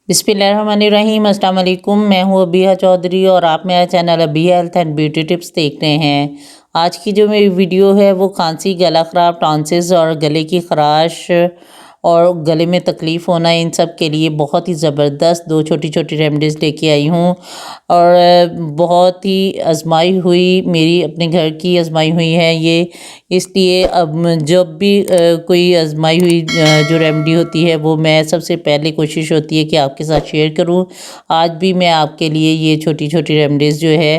बिस्मिल्लाहिर्रहमानिर्रहीम। अस्सलाम वालेकुम। मैं हूँ अबिया चौधरी और आप मेरा चैनल अबिया हेल्थ एंड ब्यूटी टिप्स देख रहे हैं। आज की जो मेरी वीडियो है वो खांसी, गला ख़राब, टॉन्सिस और गले की ख़राश और गले में तकलीफ़ होना, इन सब के लिए बहुत ही ज़बरदस्त दो छोटी छोटी रेमेडीज़ लेके आई हूँ। और बहुत ही आजमाई हुई, मेरी अपने घर की आजमाई हुई है ये। इसलिए अब जब भी कोई आजमाई हुई जो रेमेडी होती है वो मैं सबसे पहले कोशिश होती है कि आपके साथ शेयर करूं। आज भी मैं आपके लिए ये छोटी छोटी रेमेडीज़ जो है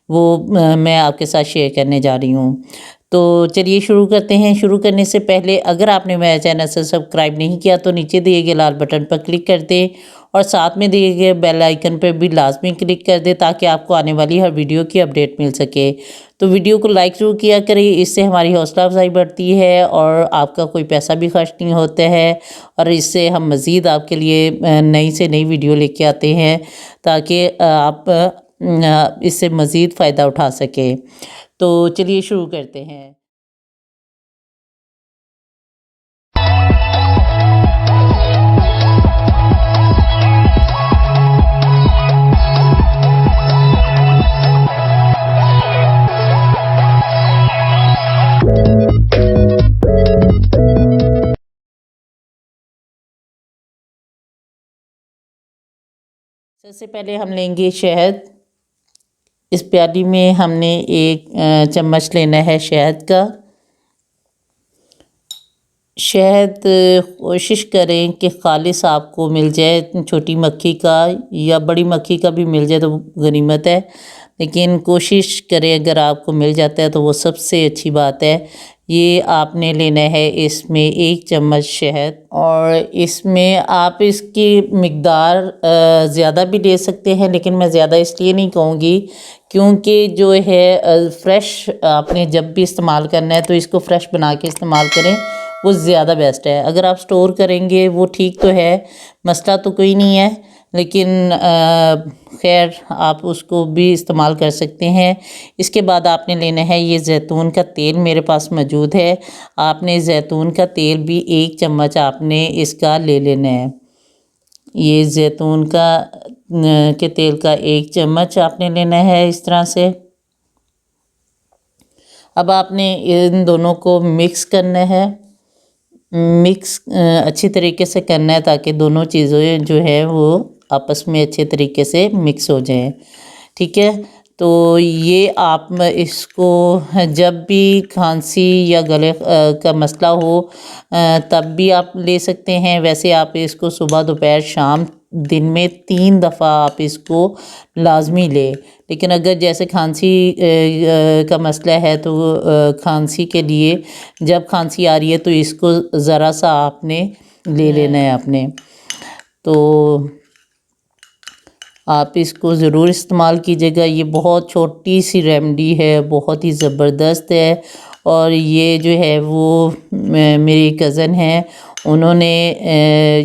वो मैं आपके साथ शेयर करने जा रही हूँ। तो चलिए शुरू करते हैं। शुरू करने से पहले अगर आपने मेरा चैनल से सब्सक्राइब नहीं किया तो नीचे दिए गए लाल बटन पर क्लिक कर दें और साथ में दिए गए बेल आइकन पर भी लाजमी क्लिक कर दें ताकि आपको आने वाली हर वीडियो की अपडेट मिल सके। तो वीडियो को लाइक ज़रूर किया करें, इससे हमारी हौसला अफजाई बढ़ती है और आपका कोई पैसा भी खर्च नहीं होता है। और इससे हम मज़ीद आपके लिए नई से नई वीडियो लेके आते हैं ताकि आप इससे मज़ीद फ़ायदा उठा सकें। तो चलिए शुरू करते हैं। सबसे पहले हम लेंगे शहद। इस प्याली में हमने एक चम्मच लेना है शहद का। शहद कोशिश करें कि खालिस आपको मिल जाए, छोटी मक्खी का या बड़ी मक्खी का भी मिल जाए तो गनीमत है, लेकिन कोशिश करें अगर आपको मिल जाता है तो वो सबसे अच्छी बात है। ये आपने लेना है इसमें एक चम्मच शहद और इसमें आप इसकी मिक़दार ज़्यादा भी ले सकते हैं, लेकिन मैं ज़्यादा इसलिए नहीं कहूँगी क्योंकि जो है फ़्रेश आपने जब भी इस्तेमाल करना है तो इसको फ़्रेश बना के इस्तेमाल करें, वो ज़्यादा बेस्ट है। अगर आप स्टोर करेंगे वो ठीक तो है, मसला तो कोई नहीं है, लेकिन खैर आप उसको भी इस्तेमाल कर सकते हैं। इसके बाद आपने लेना है ये जैतून का तेल, मेरे पास मौजूद है। आपने जैतून का तेल भी एक चम्मच आपने इसका ले लेना है। ये जैतून का के तेल का एक चम्मच आपने लेना है इस तरह से। अब आपने इन दोनों को मिक्स करना है। मिक्स अच्छी तरीके से करना है ताकि दोनों चीज़ें जो है वो आपस में अच्छे तरीके से मिक्स हो जाएं। ठीक है, तो ये आप इसको जब भी खांसी या गले का मसला हो तब भी आप ले सकते हैं। वैसे आप इसको सुबह, दोपहर, शाम, दिन में 3 दफ़ा आप इसको लाजमी लें। लेकिन अगर जैसे खांसी का मसला है तो खांसी के लिए जब खांसी आ रही है तो इसको ज़रा सा आपने ले लेना है आपने। तो आप इसको ज़रूर इस्तेमाल कीजिएगा। ये बहुत छोटी सी रेमेडी है, बहुत ही ज़बरदस्त है। और ये जो है वो मेरी कज़न हैं, उन्होंने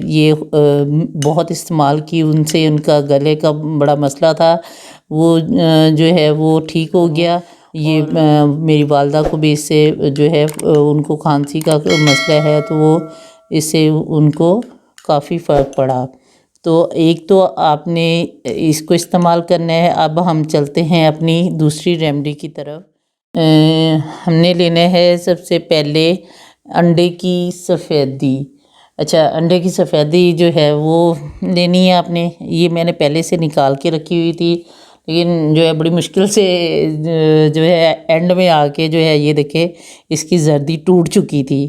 ये बहुत इस्तेमाल की, उनसे उनका गले का बड़ा मसला था, वो जो है वो ठीक हो गया। ये मेरी वालदा को भी इससे जो है उनको खांसी का मसला है तो वो इससे उनको काफ़ी फ़र्क पड़ा। तो एक तो आपने इसको इस्तेमाल करना है। अब हम चलते हैं अपनी दूसरी रेमेडी की तरफ। हमने लेना है सबसे पहले अंडे की सफ़ेदी। अच्छा, अंडे की सफ़ेदी जो है वो लेनी है आपने। ये मैंने पहले से निकाल के रखी हुई थी, लेकिन जो है बड़ी मुश्किल से जो है एंड में आके जो है ये देखें इसकी जर्दी टूट चुकी थी,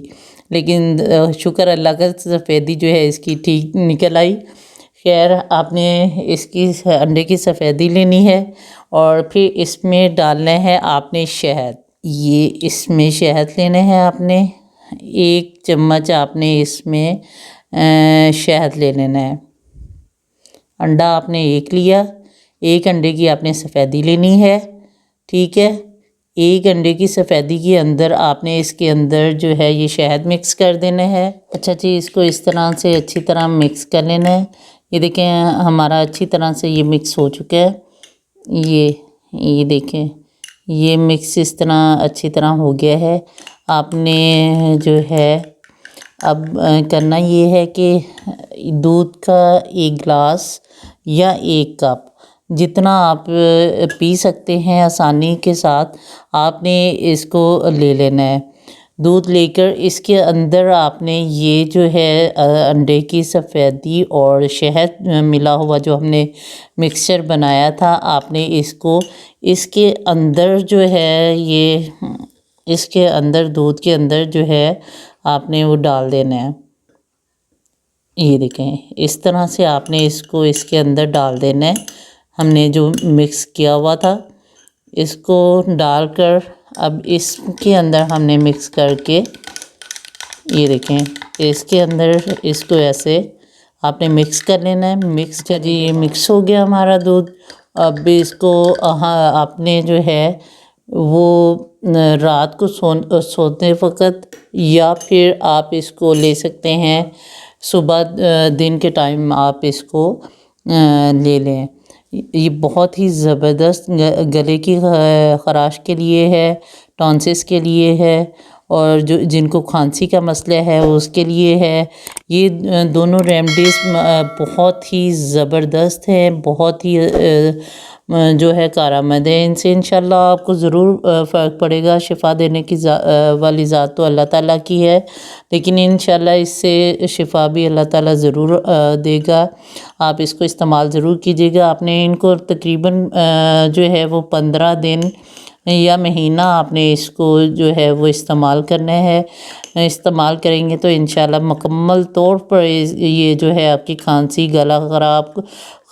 लेकिन शुक्र अल्लाह का सफ़ेदी जो है इसकी ठीक निकल आई। खैर, आपने इसकी अंडे की सफ़ेदी लेनी है और फिर इसमें डालना है आपने शहद। ये इसमें शहद लेना है आपने, एक चम्मच आपने इसमें शहद ले लेना है। अंडा आपने एक लिया, एक अंडे की आपने सफ़ेदी लेनी है। ठीक है, एक अंडे की सफ़ेदी के अंदर आपने इसके अंदर जो है ये शहद मिक्स कर देना है। अच्छा जी, इसको इस तरह से अच्छी तरह मिक्स कर लेना है। ये देखें हमारा अच्छी तरह से ये मिक्स हो चुका है। ये देखें ये मिक्स इस तरह अच्छी तरह हो गया है। आपने जो है अब करना ये है कि दूध का 1 गिलास या 1 कप जितना आप पी सकते हैं आसानी के साथ आपने इसको ले लेना है। दूध लेकर इसके अंदर आपने ये जो है अंडे की सफ़ेदी और शहद मिला हुआ जो हमने मिक्सचर बनाया था, आपने इसको इसके अंदर जो है ये इसके अंदर दूध के अंदर जो है आपने वो डाल देना है। ये देखें, इस तरह से आपने इसको इसके अंदर डाल देना है। हमने जो मिक्स किया हुआ था इसको डालकर अब इसके अंदर हमने मिक्स करके ये देखें, इसके अंदर इसको ऐसे आपने मिक्स कर लेना है। मिक्स कर ये मिक्स हो गया हमारा दूध। अब इसको आपने जो है वो रात को सोते वक़्त या फिर आप इसको ले सकते हैं सुबह दिन के टाइम आप इसको ले लें। ये बहुत ही ज़बरदस्त गले की ख़राश के लिए है, टॉन्सिस के लिए है और जो जिनको खांसी का मसला है उसके लिए है। ये दोनों रेमेडीज़ बहुत ही ज़बरदस्त हैं, बहुत ही जो है कारआमद है। इनसे इंशाल्लाह आपको ज़रूर फ़र्क पड़ेगा। शिफ़ा देने की वाली ज़ात तो अल्लाह ताला की है, लेकिन इंशाल्लाह इससे शिफ़ा भी अल्लाह ताला ज़रूर देगा। आप इसको इस्तेमाल ज़रूर कीजिएगा। आपने इनको तकरीबन जो है वो 15 दिन या महीना आपने इसको जो है वो इस्तेमाल करना है। इस्तेमाल करेंगे तो इंशाल्लाह मुकम्मल तौर पर ये जो है आपकी खांसी, गला ख़राब,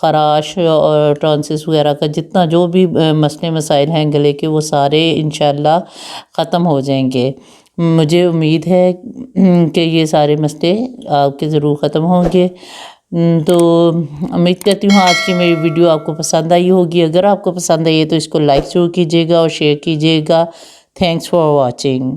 ख़राश और टॉन्सिस वगैरह का जितना जो भी मसले मसाइल हैं गले के, वो सारे इंशाल्लाह ख़त्म हो जाएंगे। मुझे उम्मीद है कि ये सारे मसले आपके ज़रूर ख़त्म होंगे। तो उम्मीद करती हूँ आज की मेरी वीडियो आपको पसंद आई होगी। अगर आपको पसंद आई है तो इसको लाइक ज़रूर कीजिएगा और शेयर कीजिएगा। Thanks for watching.